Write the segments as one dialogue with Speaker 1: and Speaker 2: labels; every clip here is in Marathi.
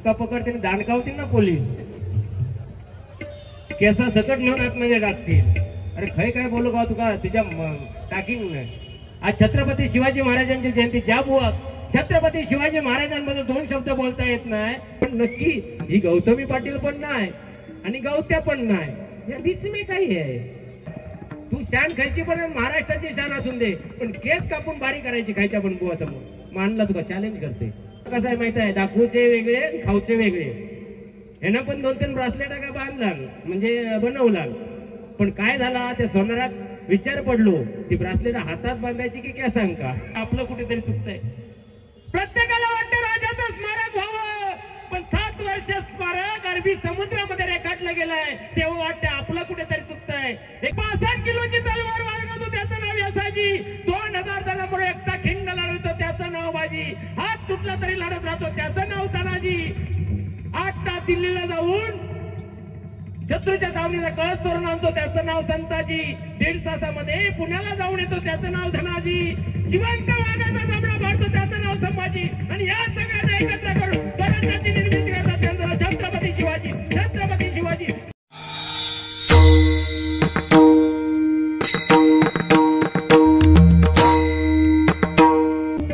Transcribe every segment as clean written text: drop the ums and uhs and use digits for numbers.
Speaker 1: तुका पकडतील दांडकावतील ना पोलीस, केसा सकट नेऊन आतमध्ये टाकतील. अरे खय काय बोलू का तुका तुझ्या टाकीन. आज छत्रपती शिवाजी महाराजांची जयंती, ज्या बुवा छत्रपती शिवाजी महाराजांबद्दल दोन शब्द बोलता येत नाही, पण नक्की ही गौतमी पाटील पण नाही आणि गौत्या पण नाही, या बीच में काही आहे. तू शान खायची पण महाराष्ट्राची शान असून दे, पण केस कापून बारी करायची खायच्या पण बुवा समोर मानला तुका चॅलेंज करते. कसं आहे माहित आहे, दाखवूचे वेगळे खाऊचे वेगळे. ह्यानं पण 2-3 ब्रासलेट का बांधला म्हणजे बनवला, पण काय झाला त्या सोनारात विचार पडलो, ती ब्रासलेट हातात बांधायची की काय सांगा. आपलं कुठेतरी चुकतंय. प्रत्येकाला वाटतं राजाचं स्मारक व्हावं, पण 7 वर्ष स्मारक अरबी समुद्रामध्ये रेखाटलं गेलंय, तेव्हा वाटतं आपलं कुठेतरी चुकतंय. 65 किलोची तलवार बाळगतो त्याचं नाव यसाजी, 2000 जणांमुळे एकटा खिंड लढवतो त्याचं नाव बाजी, हात तुटला तरी लढत राहतो त्याचं नाव तानाजी. 8 तास दिल्लीला जाऊन शत्रूच्या छावणीचा कळस तोरण आणतो त्याचं नाव संताजी, 1.5 तासामध्ये पुण्याला जाऊन येतो त्याचं नाव धनाजी, जिवंत वाघाचा जबडा मारतो त्याचं नाव संभाजी, आणि या सगळ्यांना एकत्र करून स्वराज्याची निर्मिती करतात त्यांचं नाव छत्रपती शिवाजी. छत्रपती शिवाजी.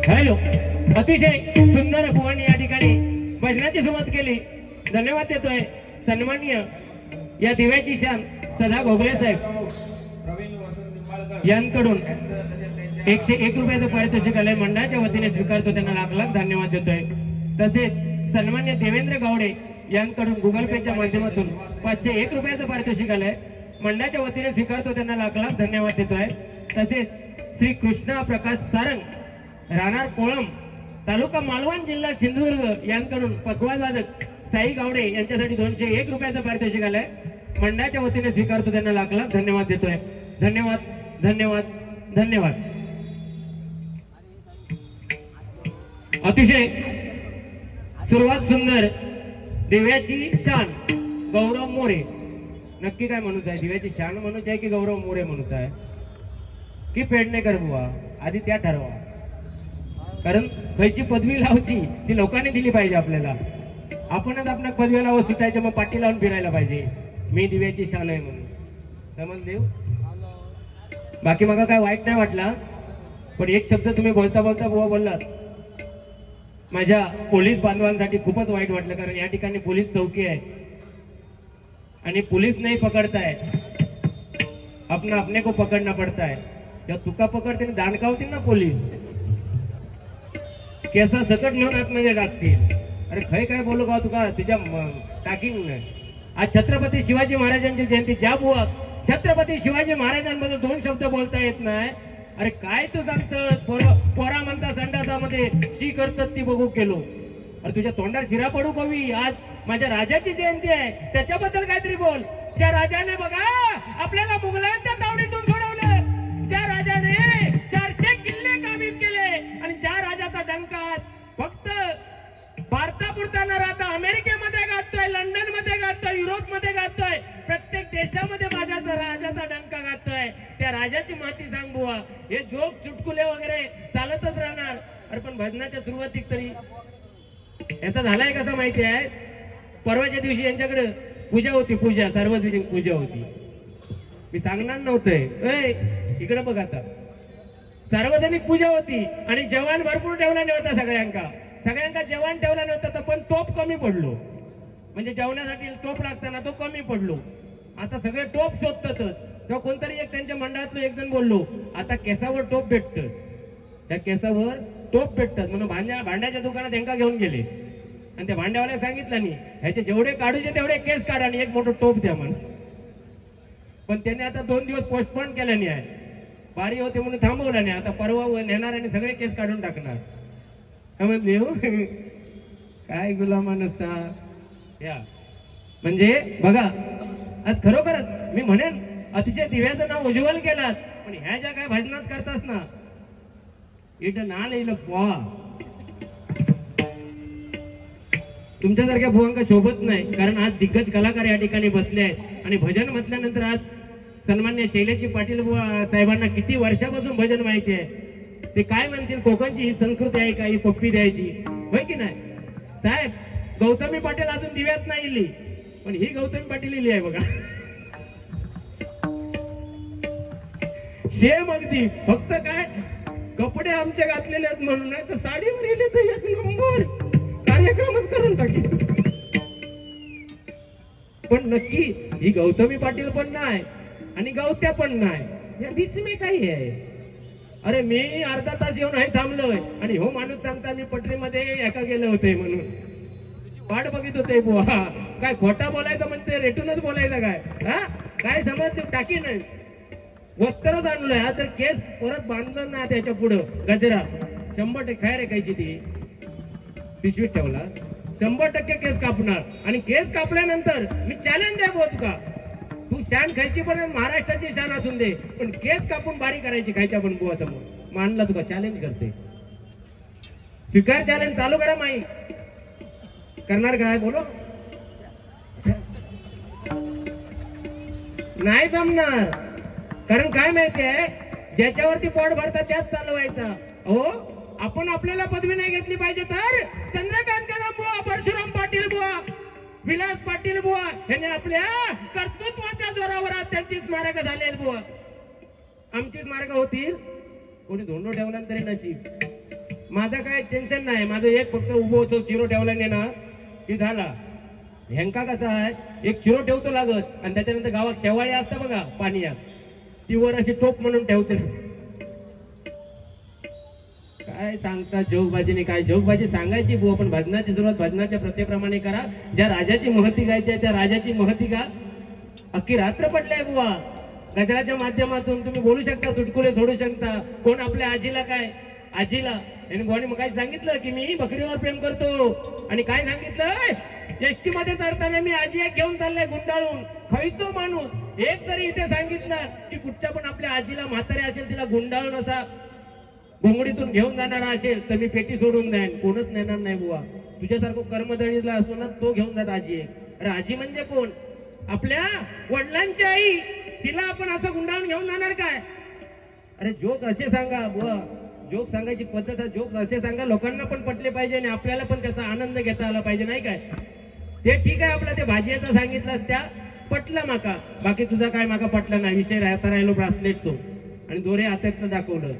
Speaker 1: हॅलो, अतिशय सुंदर बुवांनी या ठिकाणी भजनाची सुरुवात केली. धन्यवाद देतोय सन्माननीय या दिव्याची शान सदा घोगले साहेब यांकडून 101 रुपयाचं पारितोषिक आलंय, मंडळाच्या वतीने स्वीकारतो, त्यांना लाख लाख धन्यवाद देतोय. तसेच सन्मान्य देवेंद्र गावडे यांकडून गुगल पेच्या माध्यमातून 501 रुपयाचं पारितोषिक आलंय, मंडळाच्या वतीने स्वीकारतो, त्यांना लाख लाख धन्यवाद देतोय. तसेच श्री कृष्णा प्रकाश सारंग राहणार कोळम तालुका मालवण जिल्हा सिंधुदुर्ग यांकडून पखवाजवादक साई गावडे यांच्यासाठी 201 रुपयाचं पारितोषिक आलंय, मंडळाच्या वतीने स्वीकारतो, त्यांना लाख लाख धन्यवाद देतोय. धन्यवाद धन्यवाद धन्यवाद. अतिशय सुरुवात सुंदर. दिव्याची शान गौरव मोरे. नक्की काय म्हणूच आहे, दिव्याची शान म्हणूच आहे की गौरव मोरे म्हणूच आहे की पेडणेकर बुवा, आधी त्या ठरवा. कारण खयची पदवी लावची ती लोकांनी दिली पाहिजे आपल्याला. आपणच आपल्या पदवी लावून सुटायचं, मग पाठी लावून फिरायला पाहिजे मी दिव्याची शान आहे म्हणून. समजले? बाकी मग काय वाईट नाही वाटला, पण एक शब्द तुम्ही बोलता बोलता बुवा बोललात, माझ्या पोलीस बांधवांसाठी खूपच वाईट वाटलं. कारण या ठिकाणी पोलीस चौकी आहे आणि पोलीस नाही पकडताय, अपना अपने को पकडना पड़ता है. जेव्हा तुका पकडतील दांडकावतील ना पोलीस, केसा सकट नेऊन आतमध्ये टाकतील. अरे खय काय बोलू का तुका तुझ्या टाकीन. आज छत्रपती शिवाजी महाराजांची जयंती, ज्या बुवा छत्रपती शिवाजी महाराजांबद्दल 2 शब्द बोलता येत नाही. अरे काय तू सांगत, पोरा म्हणता संडासामध्ये शी करतात ती बघू केलो. अरे तुझ्या तोंडात शिरा पडू कवी. आज माझ्या राजाची जयंती आहे, त्याच्याबद्दल काहीतरी बोल. त्या राजाने बघा आपल्याला मुघलांच्या तावडीतून सोडवलं, त्या राजाने 400 किल्ले काबीज केले, आणि ज्या राजाचा डंका फक्त भारतापुरता न राहता अमेरिकेमध्ये गाजतोय, लंडन मध्ये गाजतोय, युरोप मध्ये गाजतोय, प्रत्येक देशामध्ये माझ्या राजाचा डंका गाजतोय. त्या राजाची माहिती सांग बुवा. हे जोक चुटकुले वगैरे चालतच राहणार. अरे पण भजनाच्या सुरुवातीक तरी याचा झालाय कसा माहिती आहे, परवाच्या दिवशी यांच्याकडे पूजा होती, पूजा सार्वजनिक पूजा होती. मी सांगणार नव्हतंय, इकडे बघ आता सार्वजनिक पूजा होती आणि जेवण भरपूर ठेवला नव्हता. सगळ्यांका जेवण ठेवलं नव्हतं, पण टोप कमी पडलो. म्हणजे जेवणासाठी टोप लागताना तो कमी पडलो. आता सगळे टोप शोधतात. तेव्हा कोणतरी एक त्यांच्या मंडळातलं एक जण बोललो, आता केसावर टोप भेटतं, त्या केसावर टोप भेटतात म्हणून भांड्याच्या दुकानात त्यांना घेऊन गेले. आणि त्या भांड्यावाल्याला सांगितलं नाही, ह्याचे जेवढे काढूचे तेवढे केस काढा आणि एक मोठं टोप द्या म्हणून. पण त्याने आता 2 दिवस पोस्टपोन केलं नाही आहे, बारी होते म्हणून थांबवलं नाही. आता परवा नेणार आणि सगळे केस काढून टाकणार. समजले? काय गुलामा नसता या. म्हणजे बघा, आज खरोखरच मी म्हणेन अतिशय दिव्याचं नाव उज्ज्वल केलं, पण ह्या ज्या काय भजनात करतास ना, इथं ना लिहिलं पोहा. तुमच्यासारख्या बुवांका शोभत नाही, कारण आज दिग्गज कलाकार या ठिकाणी बसले आहेत. आणि भजन म्हटल्यानंतर आज सन्मान्य शैलेजी पाटील साहेबांना किती वर्षापासून भजन माहिती आहे. ते काय म्हणतील, कोकणची ही संस्कृती आहे का, ही पप्पी द्यायची, होय की नाही साहेब? गौतमी पाटील अजून दिव्यात नाही इली, पण ही गौतमी पाटील इली आहे बघा. सेम अगदी, फक्त काय कपडे आमचे घातलेले आहेत म्हणून, नाही तर साडीवर इले तर एक नंबर कार्यक्रमच करून टाकी. पण नक्की ही गौतमी पाटील पण नाही आणि गौत्या पण नाही, या बीच मी काही आहे. अरे मी अर्धा तास येऊन आहे थांबलोय आणि हो माणूस सांगता मी पटरीमध्ये एका गेले होते म्हणून वाट बघित होते बुवा. काय खोटा बोलायचं म्हणते, रेटूनच बोलायचं काय? हा काय समज टाकी नाही. वस्त्रच आणलंय, हा जर केस परत बांधलं ना त्याच्या पुढं गजरा 100% काय रे कायची ती पिशवीत ठेवला 100% केस कापणार. आणि केस कापल्यानंतर मी चॅलेंज द्या बोत का, तू शान खायची पण महाराष्ट्राची शान असून दे, पण केस कापून बारी करायची खायच्या पण बुवा समोर. मानला तुका चॅलेंज करते, स्वीकार चॅलेंज चालू करा. माई करणार काय बोलो, नाही जमणार. कारण काय माहितीये, ज्याच्यावरती पोट भरतात त्याच चालवायचा. हो आपण आपल्याला पदवी नाही घेतली पाहिजे तर चंद्रकांत कदम बुवा, परशुराम पाटील बुवा, विलास पाटील बुवा यांनी आपल्या कर्तृत्वाच्या जोरावर आज त्यांची स्मारक झाली बुवा. आमची स्मारक होतील, कोणी धोंडो ठेवला तरी नशीब. माझं काय टेन्शन नाही, माझं एक फक्त उभं होतो चिरो ठेवला नाही ना की झाला. ह्यांका कसा आहे, एक चिरो ठेवतो लागत आणि त्याच्यानंतर गावात शेवाळी असतं बघा पाण्यात, ती वर अशी टोप म्हणून ठेवते. काय सांगता जोगबाजीने, काय जोगबाजी सांगायची बुवा, पण भजनाची सुरुवात भजनाच्या प्रत्येप्रमाणे करा. ज्या राजाची महती गायची आहे त्या राजाची महती गा. अख्खी रात्र पडलाय बुवा, गजराच्या माध्यमातून तुम्ही बोलू शकता, चुटकुले सोडू शकता. कोण आपल्या आजीला काय, आजीला आणि बुवाने मग काय सांगितलं की मी बकरीवर प्रेम करतो, आणि काय सांगितलं एसटी मध्ये चढताना मी आजी एक घेऊन चाललाय गुंडाळून. खैतो माणूस एक तरी इथे सांगितलं की कुठच्या पण आपल्या आजीला म्हातारे असेल तिला गुंडाळून असा घोंगडीतून घेऊन जाणारा असेल तर मी पेटी सोडून द्यान, कोणच नेणार नाही बुवा. तुझ्यासारखं कर्मदळीला असतो ना तो घेऊन जात आजी. अरे आजी म्हणजे कोण, आपल्या वडिलांची आई, तिला आपण असं गुंडाळून घेऊन जाणार काय? अरे जोक असे सांगा बुवा, जोक सांगायची पद्धत, जोक असे सांगा लोकांना पण पटले पाहिजे आणि आपल्याला पण त्याचा आनंद घेता आला पाहिजे, नाही काय? ते ठीक आहे, आपला ते भाजीचा सांगितलं त्या पटलं माका, बाकी तुझा काय माका पटला नाही. विषय राहिलो ब्रासलेट तो आणि दोरे हातात दाखवलं.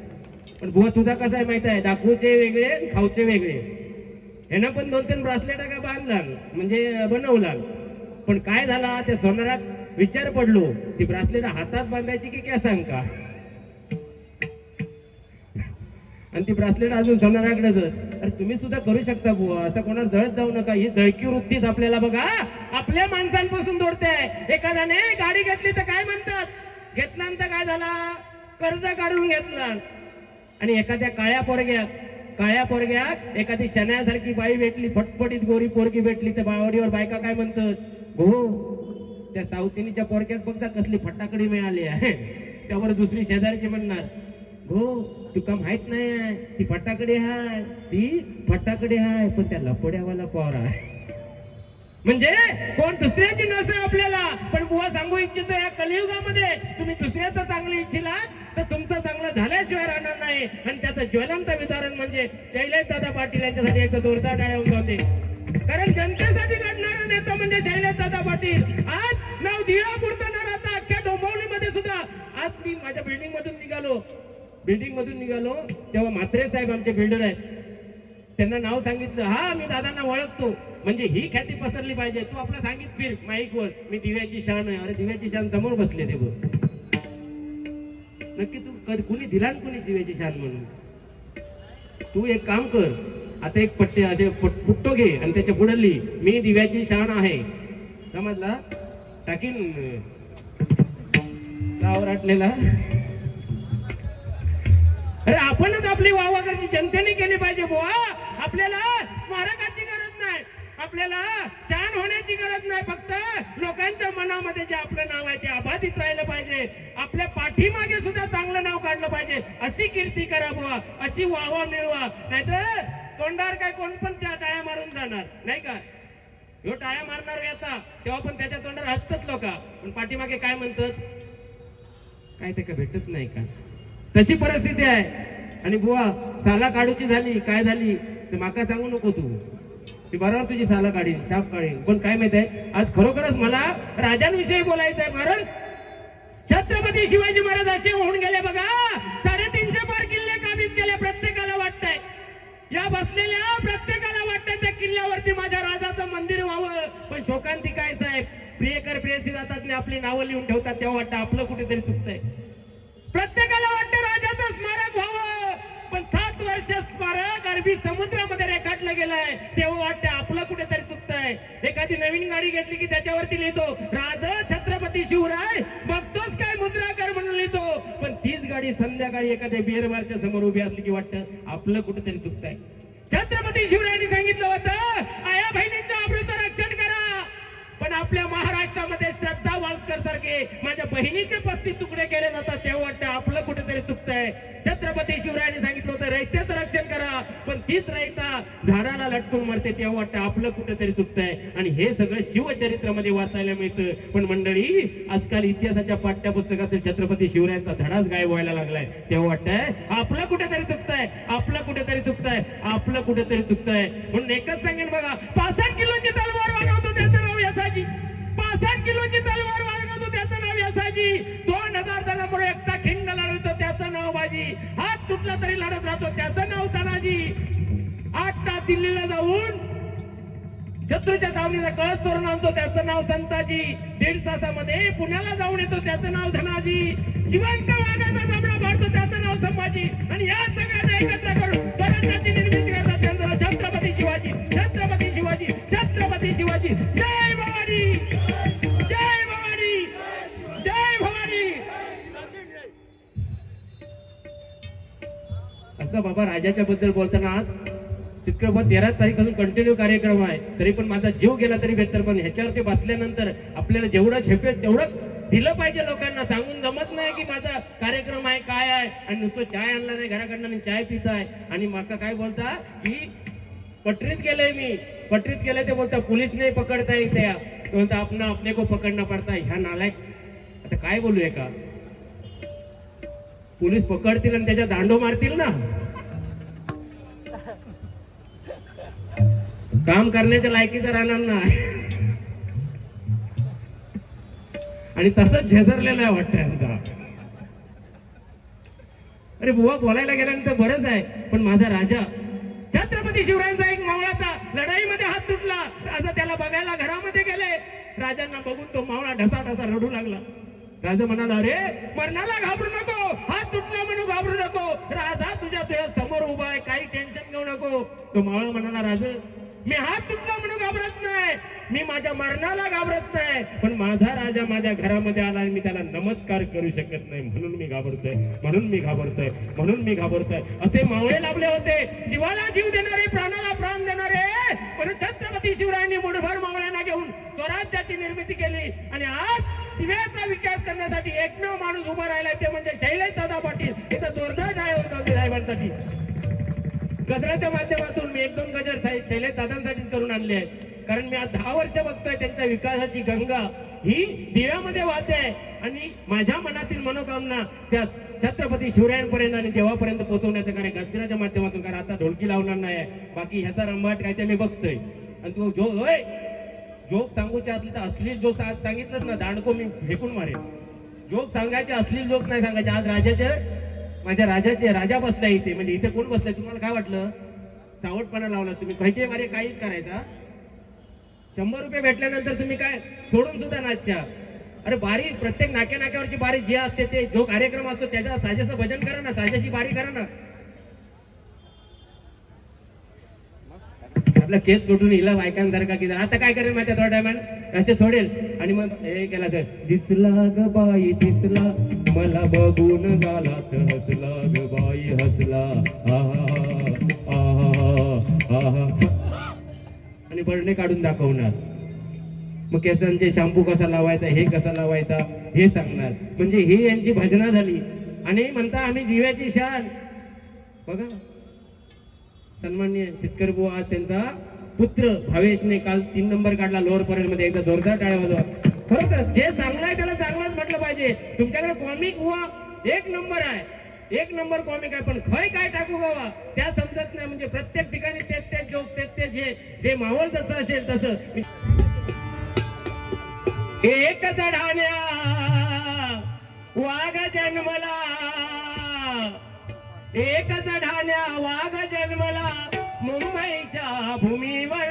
Speaker 1: पण बुवा तुझा कसा आहे माहित आहे, दाखवूचे वेगळे खाऊचे वेगळे. ह्यानं पण 2-3 ब्रासलेट काय बांधला म्हणजे बनवला, पण काय झाला त्या सोनारात विचार पडलो ती ब्रासलेट हातात बांधायची की काय सांग का, आणि ती ब्रासलेट अजून सोनाराकडेच. अरे तुम्ही सुद्धा करू शकता बुवा, असं कोणाला जळत जाऊ नका. ही जळकी वृत्तीच आपल्याला बघा आपल्या माणसांपासून दोरते. एखाद्याने गाडी घेतली तर काय म्हणतात, घेतल्यानंतर काय झाला, कर्ज काढून घेतला. आणि एखाद्या काळ्या पोरग्यात एखादी शनायासारखी बाई भेटली, फटफटीत गोरी पोरगी भेटली तर बावडीवर बायका काय म्हणतात, हो त्या सावतीनीच्या पोरग्यात बघता कसली फटाकडी मिळाली आहे. त्यावर दुसरी शेजारची म्हणणार, हो तुका माहित नाही ती फटाकडी आहे, ती फटाकडी आहे पण त्या लपोड्यावाला पोर आहे. म्हणजे कोण दुसऱ्याची नसते आपल्याला. पण बुवा सांगू इच्छितो, या कलियुगामध्ये तुम्ही दुसऱ्याचं चांगलं इच्छिला तर तुमचं चांगलं झाल्याशिवाय राहणार नाही. आणि त्याचं ज्वलंत विधारण म्हणजे शैलेशदादा पाटील यांच्यासाठी एक जोरदार टाळ्या होते. कारण जनतेसाठी लढणारा नेता म्हणजे शैलेशदादा पाटील. आज नाव दिवा पुरतं न राहता अख्ख्या डोंबिवलीमध्ये सुद्धा. आज मी माझ्या बिल्डिंग मधून निघालो तेव्हा म्हात्रे साहेब आमचे बिल्डर आहेत, त्यांना नाव सांगितलं, हा मी दादांना ओळखतो, म्हणजे ही ख्याती पसरली पाहिजे. तू आपला सांगित फिर माईकवर, मी दिव्याची शान आहे. अरे दिव्याची शान समोर बसले ते बघ, नक्की तू कुणी दिला कुणी दिव्याची शान म्हणून. तू एक काम कर, आता एक पट्टे असे फुट्टो घे आणि त्याच्या बुडली मी दिव्याची शान आहे, समजला, टाकीन गावावर आटलेला. अरे आपणच आपली वाहवा करण्याची जनतेने केली पाहिजे बुवा. आपल्याला स्मारकाची गरज नाही, आपल्याला शान होण्याची गरज नाही. फक्त लोकांच्या मनामध्ये जे आपलं नाव आहे ते अबाधित राहिलं पाहिजे. आपल्या पाठीमागे सुद्धा चांगलं नाव काढलं पाहिजे. अशी कीर्ती करा बुवा, अशी वाहवा मिळवा. नाहीतर तोंडावर काय कोण पण त्या टाळ्या मारून जाणार नाही का. ह्यो टाळ्या मारणार याचा तेव्हा पण त्याच्या तोंडावर हसतात लोक, पण पाठीमागे काय म्हणतात, काय ते का भेटत नाही का. तशी परिस्थिती आहे. आणि बुवा साला काढूची झाली काय झाली तर माका सांगू नको तू, ती बरोबर तुझी साला काढीन, शाप काढीन. पण काय माहित आहे, आज खरोखरच मला राजांविषयी बोलायचं आहे. कारण छत्रपती शिवाजी महाराज असे होऊन गेले बघा, 350 पार किल्ले काबीज केले. प्रत्येकाला वाटतंय, या बसलेल्या प्रत्येकाला वाटतंय त्या किल्ल्यावरती माझ्या राजाचं मंदिर व्हावं. पण शोकांती काय साहेब, प्रियकर प्रेयसी जातात आपली नावं लिहून ठेवतात, तेव्हा वाटतं आपलं कुठेतरी चुकतंय. प्रत्येकाला वाटतं राजाचं स्मारक व्हावं, पण 7 वर्ष स्मारक अरबी समुद्रामध्ये रेखाटलं गेलंय, तेव्हा वाटतं आपलं कुठेतरी चुकतंय. एखादी नवीन गाडी घेतली की त्याच्यावरती लिहितो राजा छत्रपती शिवराय, बघतोच काय मुद्राकर म्हणून लिहितो. पण तीच गाडी संध्याकाळी एखाद्या बिअर बारच्या समोर उभी असली की वाटतं आपलं कुठेतरी चुकतंय. छत्रपती शिवरायांनी सांगितलं होतं, आया बहिणींचं अमृत रक्षण करा. पण आपल्या महाराष्ट्रामध्ये श्रद्धा वाळकर सारखे माझ्या बहिणीचे 35 तुकडे केले जातात, तेव्हा वाटतं आपलं कुठेतरी चुकतंय. छत्रपती शिवरायांनी सांगितलं होतं रयतेचं रक्षण करा, पण तीच रयता झाडाला लटकून मरते, तेव्हा वाटतं आपलं कुठेतरी चुकतंय. आणि हे सगळं शिवचरित्रामध्ये वाचायला मिळतं. पण मंडळी, आजकाल इतिहासाच्या पाठ्यपुस्तकातील छत्रपती शिवरायांचा धडाच गायब व्हायला लागलाय, तेव्हा वाटतंय आपलं कुठेतरी चुकतंय, आपलं कुठेतरी चुकतंय, आपलं कुठेतरी चुकतंय. म्हणून एकच सांगेन बघा, 65 किलोची तलवार वागवतो त्याचं नाव यसाजी. 65 किलोची तलवार वागवतो त्याचं नाव यसाजी. 2000 जणांमुळे एकटा खिंड लढवतो त्याचं नाव बाजी. हात तुटला तरी लढत राहतो त्याचं नाव तानाजी. 8 तास दिल्लीला जाऊन शत्रूच्या छावणीचा कळस चोरून आणतो त्याचं नाव संताजी. 1.5 तासामध्ये पुण्याला जाऊन येतो त्याचं नाव धनाजी. जिवंत वाघाचा जबडा पाडतो त्याचं नाव संभाजी. आणि या सगळ्यांना एकत्र करून स्वराज्याची निर्मिती करतात त्यांचं नाव छत्रपती शिवाजी. छत्रपती शिवाजी, छत्रपती शिवाजी. जय भवानी, जय भवानी, जय भवानी. असं बाबा राजाच्या बद्दल बोलताना आज चित्रपट 13 तारीखापासून कंटिन्यू कार्यक्रम आहे, तरी पण माझा जीव गेला तरी बेहतर. पण ह्याच्यावरती बसल्यानंतर आपल्याला जेवढं झेपेल तेवढं दिलं पाहिजे लोकांना. सांगून जमत नाही की माझा कार्यक्रम आहे काय आहे, आणि नुसतं चाय आणला नाही घराकडनं आणि चाय पिताय. आणि माका काय बोलता की पटरीत केलंय, मी पटरीत केलंय, ते बोलता पुलिस नाही पकडता येते, बोलता आपण अपने को पकडना पडता. ह्या नालायक, आता काय बोलूया का, पोलीस पकडतील आणि त्याच्या दांडो मारतील ना. काम करण्याच्या लायकीचं राहणार ना. आणि तसंच झेजरलेलं आहे वाटतंय आमचा. अरे बुवा, बोलायला गेल्यानंतर बरंच आहे, पण माझा राजा छत्रपती शिवरायांचा एक मावळाचा लढाईमध्ये हात तुटला. राजा त्याला बघायला घरामध्ये गेले. राजांना बघून तो मावळा ढसा ढसा रडू लागला. राजा म्हणाला, अरे मरणाला घाबरू नको, हात तुटला म्हणून घाबरू नको, राजा तुझ्या समोर उभा आहे, काही टेन्शन घेऊ नको. तो मावळा म्हणाला, राजा मी हात तुटला म्हणून घाबरत नाही, मी माझ्या मरणाला घाबरत नाही, पण माझा राजा माझ्या घरामध्ये आला आणि मी त्याला नमस्कार करू शकत नाही, म्हणून मी घाबरतोय, म्हणून मी घाबरतोय, म्हणून मी घाबरतोय. असे मावळे लाभले होते, जीवाला जीव देणारे, प्राणाला प्राण देणारे. पण छत्रपती शिवरायांनी मुठभर मावळ्यांना घेऊन स्वराज्याची निर्मिती केली. आणि आज दिव्याचा विकास करण्यासाठी एकमेव माणूस उभा राहिलाय, ते म्हणजे शैलेश दादा पाटील. इथं जोरदार टाळ्या होतात साहेबांसाठी. गजराच्या माध्यमातून मी 1-2 गजर शैलेश दादांसाठीच करून आणले आहेत, कारण मी आज 10 वर्ष बघतोय त्यांच्या विकासाची गंगा ही दिव्यामध्ये वाहते आहे. आणि माझ्या मनातील मनोकामना त्या छत्रपती शिवरायांपर्यंत आणि देवापर्यंत पोहोचवण्याचं कार्य गजराच्या माध्यमातून, कारण आता ढोलकी लावणार नाही आहे, बाकी ह्याचा रंभाट काय ते मी बघतोय. आणि तो जो होय जोक सांगूचे असले तर असली जोक सांगितलंच ना, दांडको मी फेकून मारेल. जोक सांगायचे, असली जोक नाही सांगायचे. आज राजाचे, माझ्या राजाचे, राजा बसलाय इथे, म्हणजे इथे कोण बसलाय तुम्हाला काय वाटलं? चावटपणा लावला तुम्ही, पैसे मारे काहीच करायचा. 100 रुपये भेटल्यानंतर तुम्ही काय सोडून सुद्धा नाचशा. अरे बारी, प्रत्येक नाक्या नाक्यावरची बारी जी असते, ते जो कार्यक्रम असतो त्याच्या साजेचं भजन करा ना, साजेची बारी करा ना. आपला केस सोडून हिला बायकांसारखा की आता काय करेल माहिती थोड्या टायमात असे सोडेल. आणि मग हे केला तर दिसला ग बाई दिसला, मला बघून गालात हसला ग बाई हसला, आणि बरणे काढून दाखवणार. मग केसांचे शॅम्पू कसा लावायचा, हे कसा लावायचा हे सांगणार. म्हणजे ही यांची भजना झाली. आणि म्हणता आम्ही दिव्याची शान. बघा सन्माननीय शेतकरी बुवा, आज त्यांचा पुत्र भावेशने काल 3 नंबर काढला लोअर परेड मध्ये. एकदा जोरदार टाळ्या वाजवा. खरोखर जे चांगलं आहे त्याला चांगलंच म्हटलं पाहिजे. तुमच्याकडे कॉमिक बुवा 1 नंबर आहे, एक नंबर कॉमिक आहे, पण खय काय टाकू बाबा त्या समजत नाही. म्हणजे प्रत्येक ठिकाणी तेच तेच जोक तेच तेच जे माहोल जसं असेल तसं. एक चढाण्या वाघ जन्मला, एक चढाण्या वाघ जन्मला मुंबईच्या भूमीवर.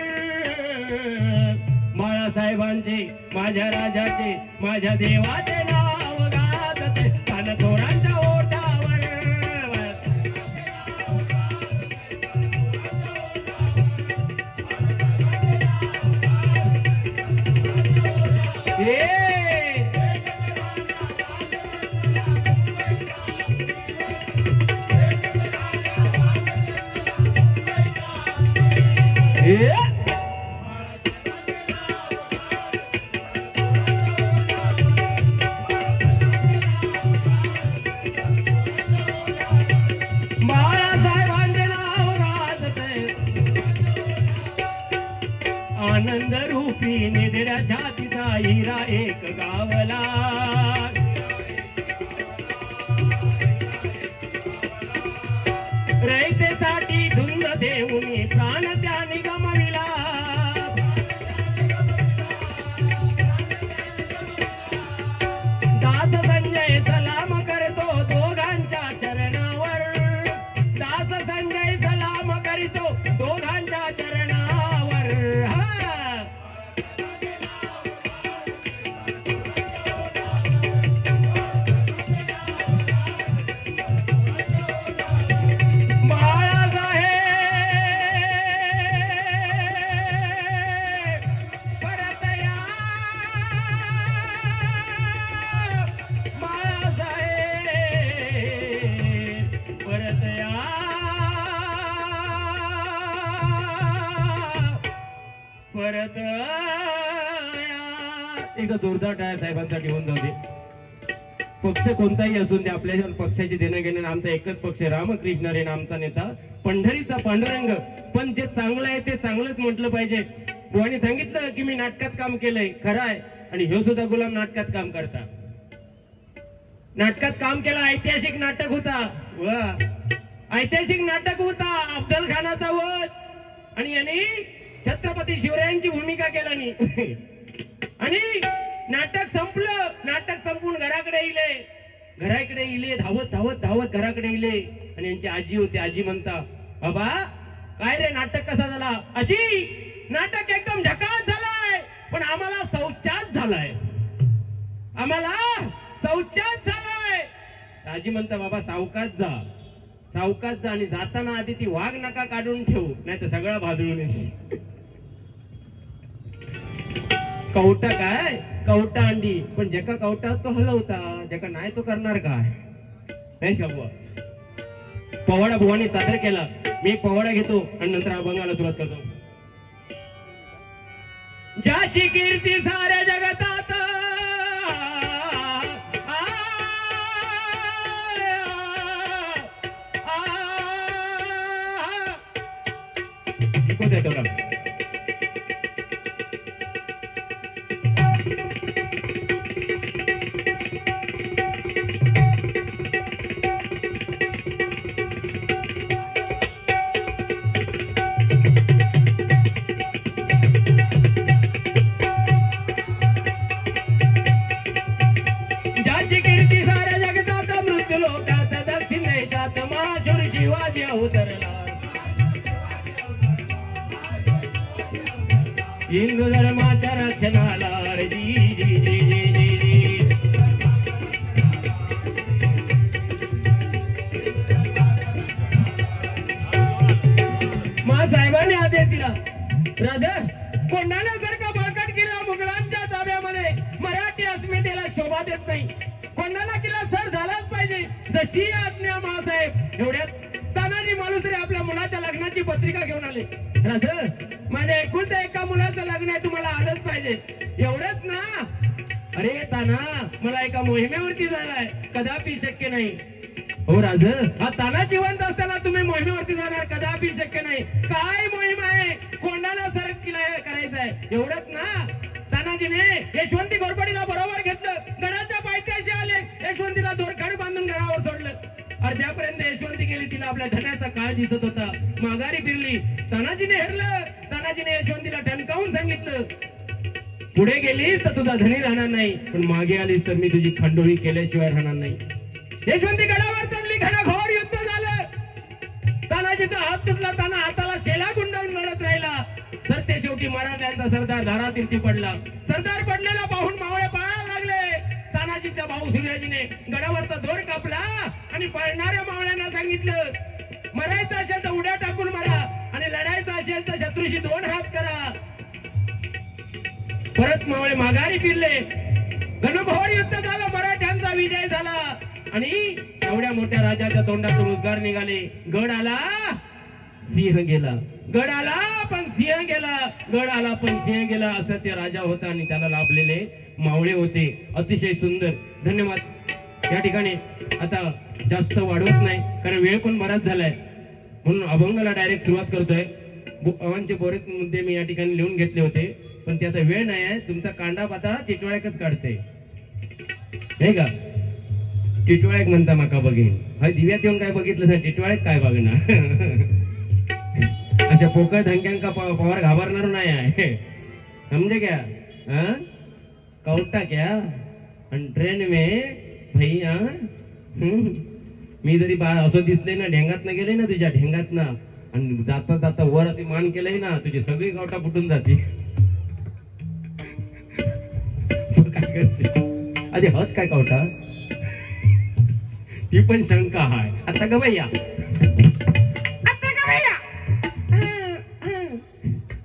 Speaker 1: बाळासाहेबांचे माझ्या राजाचे माझ्या देवाचे नाव गाजते थोरांच्या ओठावर. बाळासाहेबांचे नाव गाजते आनंद रूपी निधड्या छातीचा हिरा एक गावला. रयतेसाठी धुंद देऊनी प्राण त्याने गमविला. दास संजय सलाम करतो दोघांच्या चरणावर. दास संजय सलाम करीतो दोघांच्या चरणावर. परत एकदा जोरदार टाळ्या साहेबांसाठी होऊन जाऊ दे. पक्ष कोणताही असून ते आपल्या पक्षाची देणं घेणं. आमचा एकच पक्ष रामकृष्ण हरी आमचा नेता पंढरीचा पांडुरंग. पण जे चांगलं आहे ते चांगलंच म्हटलं पाहिजे. बुवानी सांगितलं की मी नाटकात काम केलंय, खरं आहे. आणि हे सुद्धा गुलाम नाटकात काम करता. नाटकात काम केलं, ऐतिहासिक नाटक होता. वा ऐतिहासिक नाटक होता अफजल खानाचा वध. आणि यांनी छत्रपती शिवरायांची भूमिका केली. आणि नाटक संपलं. नाटक संपून घराकडे इले धावत धावत धावत घराकडे इले. आणि यांची आजी होती. आजी म्हणता, बाबा काय रे नाटक कसा झाला? आजी नाटक एकदम झकास झालाय, पण आम्हाला शौचास झालाय. आम्हाला शौचास झालाय. आजी म्हणता, बाबा सावकाश जा, सावकाश जा. आणि जाताना आधी ती वाघ नका काढून ठेवू, नाही तर सगळं भाजळून येईल. कवटा काय कवटा अंडी, पण ज्याका कवटा तो हलवता, ज्याका नाही तो करणार काय? नाही का बुवा? पवाडा बुवानी सादर केला. मी एक पवाडा घेतो आणि नंतर अभंगाला सुरुवात करतो. ज्याची कीर्ती साऱ्या जगतात हिंदू धर्माच्या रक्षणाला जी जी जी जी जी. साहेबांनी आदेश दिला, राजा कोणाला जर का बळकट केला मुघलांच्या ताब्यामध्ये मराठी अस्मितेला शोभा देत नाही. कोणाला केला सर झालाच पाहिजे. जशी आज्ञा महासाहेब. एवढ्यात तानाजी मालुसरे आपल्या मुलाच्या लग्नाची पत्रिका घेऊन आले. राजा माझ्या एकुलत्या एका मुलाचं लग्न आहे, तुम्हाला आलंच पाहिजे. एवढंच ना? अरे ताना मला एका मोहिमेवरती जायलाय, कदापि शक्य नाही. हो राज, हा ताना जिवंत असताना तुम्ही मोहिमेवरती जाणार? कदापि शक्य नाही. काय मोहीम आहे? कोणाला सरक करायचं आहे? एवढंच ना? तानाजीने यशवंती घोरपडीला बरोबर घेतलं, गडाच्या पायथ्याशी आले, यशवंतीला दोरखंड बांधून गडावर सोडलं. अर्ध्यापर्यंत यशवंती गेली, तिला आपल्या धन्याचा काळ दिसत होता. माघारी फिरली, तानाजीने हेरलं. तानाजीने यशवंतीला ठणकावून सांगितलं, पुढे गेलीस तर तुझा धनी राहणार नाही, पण मागे आलीस तर मी तुझी खंडोळी केल्याशिवाय राहणार नाही. यशवंती गडावर चढली, घनघोर युद्ध झालं. तानाजीचा हात तुटला, ताना हाताला शेला गुंडाळून लढत राहिला. तर ते शेवटी मराठ्यांचा सरदार धारातीर्थी पडला. सरदार पडलेला पाहून मावळे पळायला लागले. तानाजीचा भाऊ सूर्याजीने गडावरचा दोर कापला आणि पळणाऱ्या मावळ्यांना सांगितलं, मरायचं असेल तर उड्या टाकून मारा आणि लढायचं असेल तर शत्रूशी 2 हात करा. परत मावळे माघारी फिरले. घनघोर युद्ध झालं, मराठ्यांचा विजय झाला आणि एवढ्या मोठ्या राजाच्या तोंडातून उद्गार निघाले, गड आला सिंह गेला. गड आला पण सिंह गेला, गड आला पण सिंह गेला, असं ते राजा होता आणि त्याला लाभलेले मावळे होते. अतिशय सुंदर. धन्यवाद. या ठिकाणी आता जास्त वाढवत नाही, कारण वेळ पण बराच झालाय, म्हणून अभंगाला डायरेक्ट सुरुवात करतोय. आव्हानचे बरेच मुद्दे मी या ठिकाणी लिहून घेतले होते, पण त्याचा वेळ नाही आहे. तुमचा कांडा पाता टिटवाळ्याकच काढते हे का? टिटवाळ्याक म्हणता माका बघीन, हा दिव्यात येऊन काय बघितलं ना, टिटवाळ्याक काय बघणार. अशा पोकळ धंक्यांका पवार घाबरणार नाही आहे, समजे क्या? कौटा क्या आणि ट्रेन में भैया. मी जरी असं दिसले ना, ढेंगात न गेले ना, तुझ्या ढेंगात ना, आणि जाता जाता वर असे मान केलंय ना, तुझी सगळी गावटा फुटून जाते. काय करते आधी हत काय कावटा, ती पण शंका हाय. आता ग भैया, आता ग भैया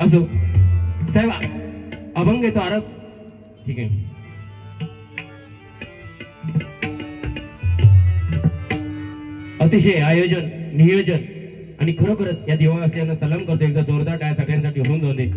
Speaker 1: असो. साहेब अभंग येतो आरब, ठीक आहे. अतिशय आयोजन, नियोजन आणि खरोखरच या देवावासियांना सलाम करतो. एकदा जोरदार टाळ्या सगळ्यांसाठी होऊन जाऊ दे.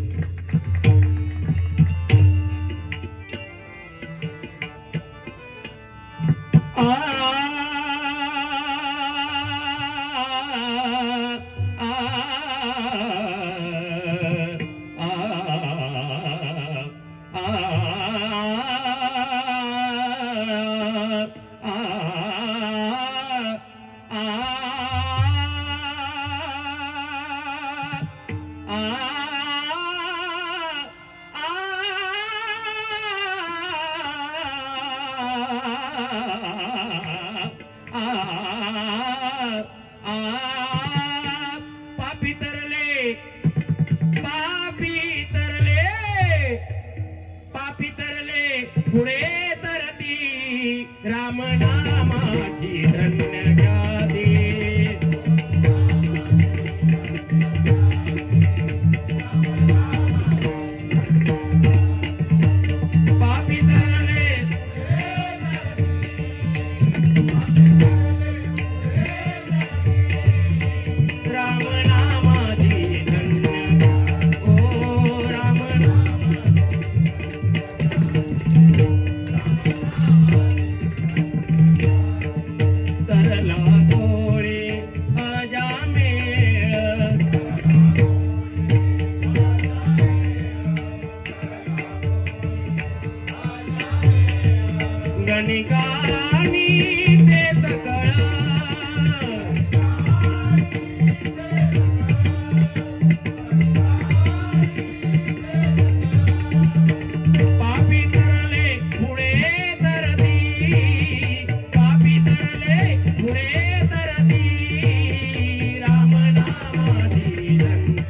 Speaker 1: पुढे तरती राम नामाची धन्य गादी. पापी तरले राम नामाची धन्य, ओ राम गणिकानी ते सकळ पापी तरले पुढे तरती, पापी तरले पुढे तरती राम नामाची धन्य.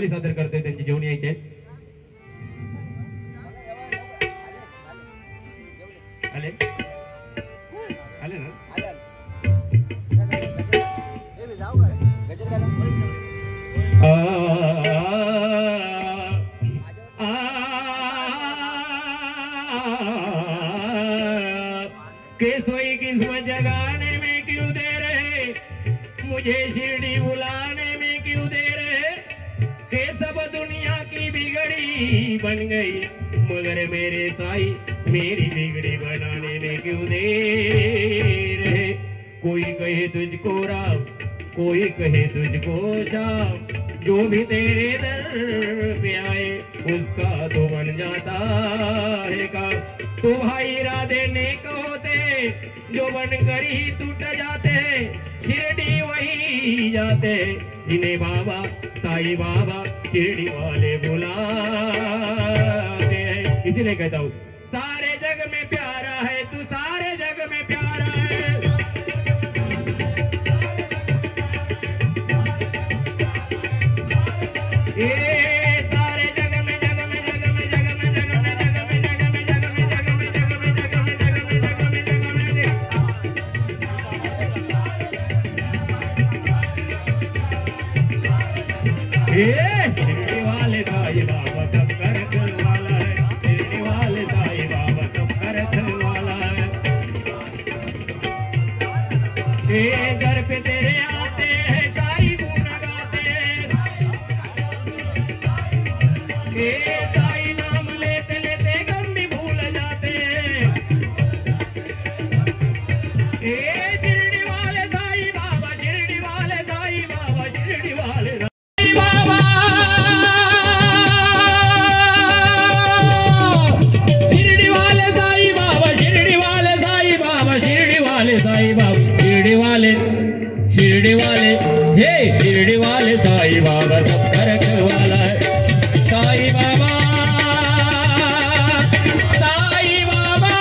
Speaker 1: कव्वाली सादर करतोय, त्यांची जेवण यायचे आहेत. आले आले ना. सोई किस्मत जगाने में क्यों दे रहे, मुझे शिरडी बुलाने में क्यों दे रहे, के सब दुनिया की बिगड़ी बन गई, मगर मेरे साई मेरी बिगड़ी बनाने में क्यों दे रहे. कोई कहे तुझको राम, कोई कहे तुझको श्याम, जो भी तेरे दर पे आए उसका तो बन जाता है काम. तो भाई राधे ने होते जो बनकर ही टूट जाते, शिरडी वही जाते जिन्हें बाबा साईं बाबा शिरडी वाले बुलाते हैं. इसीलिए कहता हूँ सारे जग में प्यारा है तू, सारे जग में प्यारा है. शिरडी वाले साईं बाबा सब कर वाला है, शिरडी वाले साईं बाबा सब कर वाला है. घर पे तेरे आते हैं साईं गुण गाते हैं, साईं नाम लेते लेते गम भी भूल जाते हैं. शिरडी वाले साईं बाबा, शिरडी वाले साईं बाबा, शिरडी वाले शिरडी वाले हे शिरडी वाले साईं बाबा सब कर वाला है. साईं बाबा, साईं बाबा,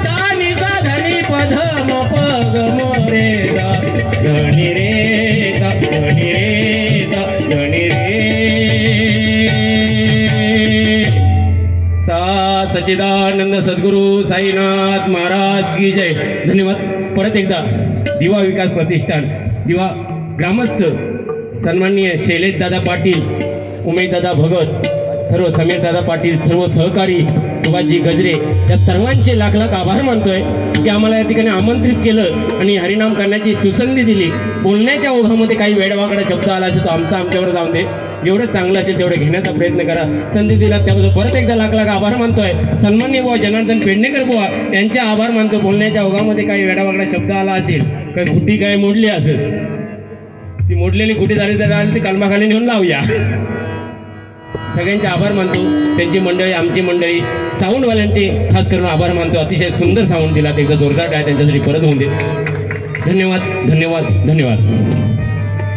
Speaker 1: दानी का धनी पधम पग मोरे गा, धनी रे गा, धनी रे गा, धनी रे. सच्चिदानंद सद्गुरु साईनाथ महाराज की जय. धन्यवाद. परत एकदा दिवा विकास प्रतिष्ठान, दिवा ग्रामस्थ सन्माननीय शैलेश दादा पाटील, उमेश दादा भगत, सर्व समीर दादा पाटील, सर्व सहकारी, सुभाषजी गजरे, या सर्वांचे लाख लाख आभार मानतोय की आम्हाला या ठिकाणी आमंत्रित केलं आणि हरिनाम करण्याची सुसंधी दिली. बोलण्याच्या ओघामध्ये काही वेडवाकडा शब्द आला असेल तो आमच्यावर जाऊन दे, जेवढं चांगलं असेल तेवढं घेण्याचा प्रयत्न करा. संधी दिला त्याबद्दल परत एकदा लाख लाख आभार मानतोय. सन्माननीय बुवा जनार्दन पेडणेकर बुवा यांचे आभार मानतो. बोलण्याच्या ओघामध्ये काही वेडावाकडा शब्द आला असेल, काही खुटी काय मोडली असेल, ती मोडलेली खुटी झाली तर ती कलमाखाली नेऊन लावूया. सगळ्यांचे आभार मानतो. त्यांची मंडळी, आमची मंडळी, साऊंडवाल्यांचे खास करून आभार मानतो. अतिशय सुंदर साऊंड दिला, एकदा जोरदार काय त्यांच्यासाठी परत होऊन दे. धन्यवाद धन्यवाद धन्यवाद.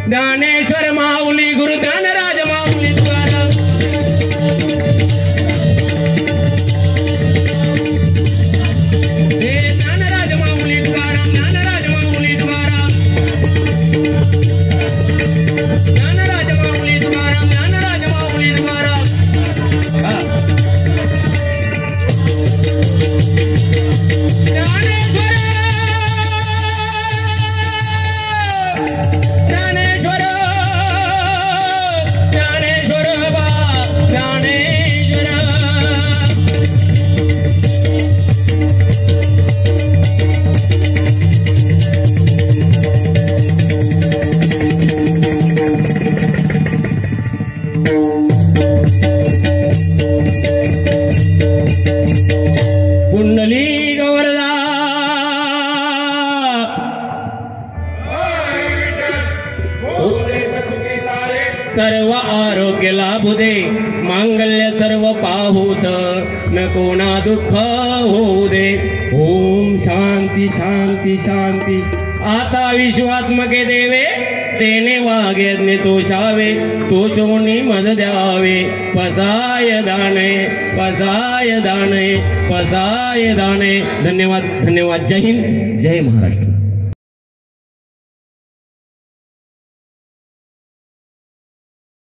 Speaker 1: ज्ञानेश्वर माऊली गुरु ज्ञानराज माऊली तुकाराम, हे ज्ञानराज माऊली तुकाराम, ज्ञानराज माऊली तुकाराम, ज्ञानराज माऊली तुकाराम, ज्ञानराज माऊली तुकाराम. कुंडली गौरदा सर्व आरोग्य लाभू दे, मांगल्य सर्व पाहूत, न कोणा दुःख होऊ दे. ओम शांती शांती शांती. आता विश्वात्मके देवे तेने वाग्यज्ञ तोषावे, तोषोनी मद द्यावे. पसाय दाणे, पसाय दाणे, पसाय दाणे. धन्यवाद धन्यवाद. जय हिंद, जय महाराष्ट्र.